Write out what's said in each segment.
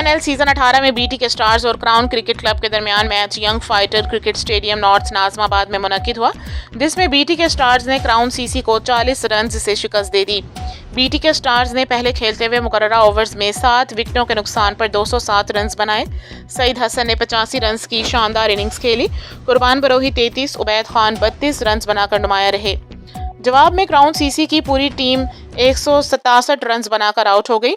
केएनएल season 18 में BT के stars और क्राउन क्रिकेट क्लब के दरमियान match young fighter cricket stadium north Najmabad में मुनक्किद हुआ, जिसमें बीटी के स्टार्स ने क्राउन सीसी को 40 रन से शिकस्त दे दी। बीटी के स्टार्स ने पहले खेलते हुए मुकर्ररा ओवर्स में 7 विकेटों के नुकसान पर 207 रन बनाए। सईद हसन ने 85 रन की शानदार इनिंग्स खेली। कुर्बान बरोही 33, उबैद खान 32 रन बनाकर नुमाया रहे। जवाब में क्राउन सीसी की पूरी टीम 167 रन बनाकर आउट हो गई।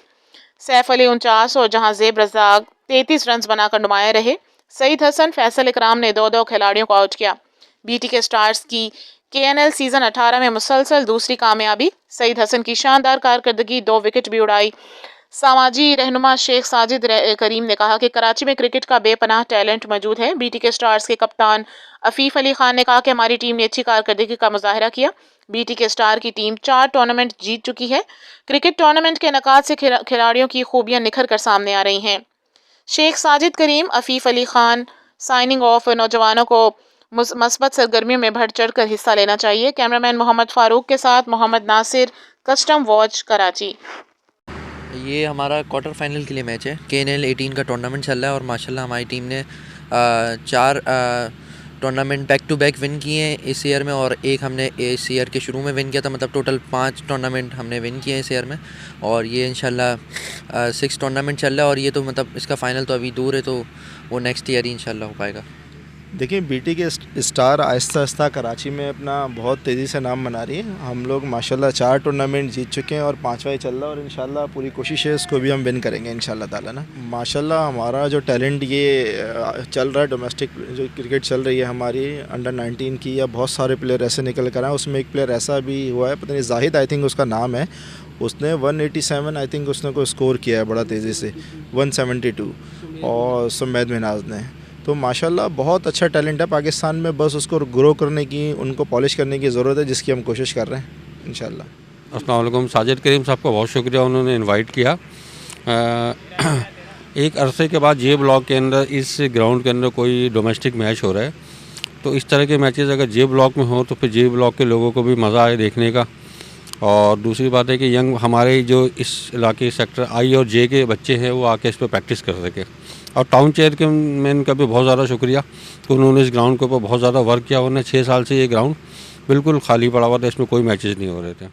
सैफ अली 49 और जहांजेब रज़ाक 33 रन बनाकर नुमाया रहे। सईद हसन, फैसल इकराम ने 2-2 खिलाड़ियों को आउट किया। बीटी के स्टार्स की केएनएल सीजन 18 में मुसलसल दूसरी कामयाबी। सईद हसन की शानदार कारकर्दगी, 2 विकेट भी उड़ाई। सामाजी रहनुमा शेख साजिद करीम ने कहा कि कराची में क्रिकेट का बेपनाह टैलेंट मौजूद है। बीटी के स्टार्स के कप्तान अफीफ अली खान ने कहा कि हमारी टीम ने अच्छी कारकर्दगी का मुजाहरा किया। बीटी के स्टार की टीम 4 टूर्नामेंट जीत चुकी है। क्रिकेट टूर्नामेंट के इनेकाद से खिलाड़ियों की खूबियां निखर कर सामने आ रही हैं। Sheikh Sajid Karim, Afif Ali Khan signing off. नौजवानों को मस्बत सरगर्मियों में बढ़ चढ़ कर हिस्सा लेना चाहिए। कैमरामैन मोहम्मद फारूक के साथ मोहम्मद नासिर, कस्टम वॉच, कराची। ये हमारा क्वार्टर फाइनल के लिए मैच है। केएनएल 18 का टूर्नामेंट चल रहा है और माशाल्लाह हमारी टीम ने 4 tournament back to back win किए हैं इस ईयर में, और एक हमने इस ईयर के शुरू में विन किया था। मतलब टोटल 5 टूर्नामेंट हमने विन किए हैं इस ईयर में, और ये इंशाल्लाह 6 टूर्नामेंट चल रहा है। और ये तो मतलब इसका फ़ाइनल तो अभी दूर है, तो वो नेक्स्ट ईयर ही इंशाल्लाह हो पाएगा। देखिए, बीटी के स्टार आहिस्ता आहिस्ता कराची में अपना बहुत तेज़ी से नाम बना रही है। हम लोग माशाल्लाह 4 टूर्नामेंट जीत चुके हैं और 5वां ही चल रहा है, और इंशाल्लाह पूरी कोशिश है इसको भी हम विन करेंगे इंशाल्लाह ताला ना। माशाल्लाह हमारा जो टैलेंट ये चल रहा है, डोमेस्टिक जो क्रिकेट चल रही है हमारी अंडर 19 की, या बहुत सारे प्लेयर ऐसे निकल कर आए। उसमें एक प्लेयर ऐसा भी हुआ है, पता नहीं जाहिद आई थिंक उसका नाम है, उसने 187 आई थिंक उसने को स्कोर किया है बड़ा तेज़ी से, 172, और सुमैद मिनाज ने। तो माशाल्लाह बहुत अच्छा टैलेंट है पाकिस्तान में, बस उसको ग्रो करने की, उनको पॉलिश करने की ज़रूरत है, जिसकी हम कोशिश कर रहे हैं इंशाल्लाह। अस्सलाम वालेकुम। साजिद करीम साहब का बहुत शुक्रिया, उन्होंने इनवाइट किया। एक अरसे के बाद जे ब्लॉक के अंदर, इस ग्राउंड के अंदर कोई डोमेस्टिक मैच हो रहा है, तो इस तरह के मैचेस अगर जे ब्लॉक में हो तो फिर जे ब्लॉक के लोगों को भी मज़ा आए देखने का। और दूसरी बात है कि यंग हमारे जो इस इलाके सेक्टर आई और जे के बच्चे हैं वो आके इस पर प्रैक्टिस कर सके। और टाउन चेयरमैन का भी बहुत ज़्यादा शुक्रिया कि उन्होंने इस ग्राउंड के ऊपर बहुत ज़्यादा वर्क किया। उन्होंने 6 साल से ये ग्राउंड बिल्कुल खाली पड़ा हुआ था, इसमें कोई मैचेस नहीं हो रहे थे।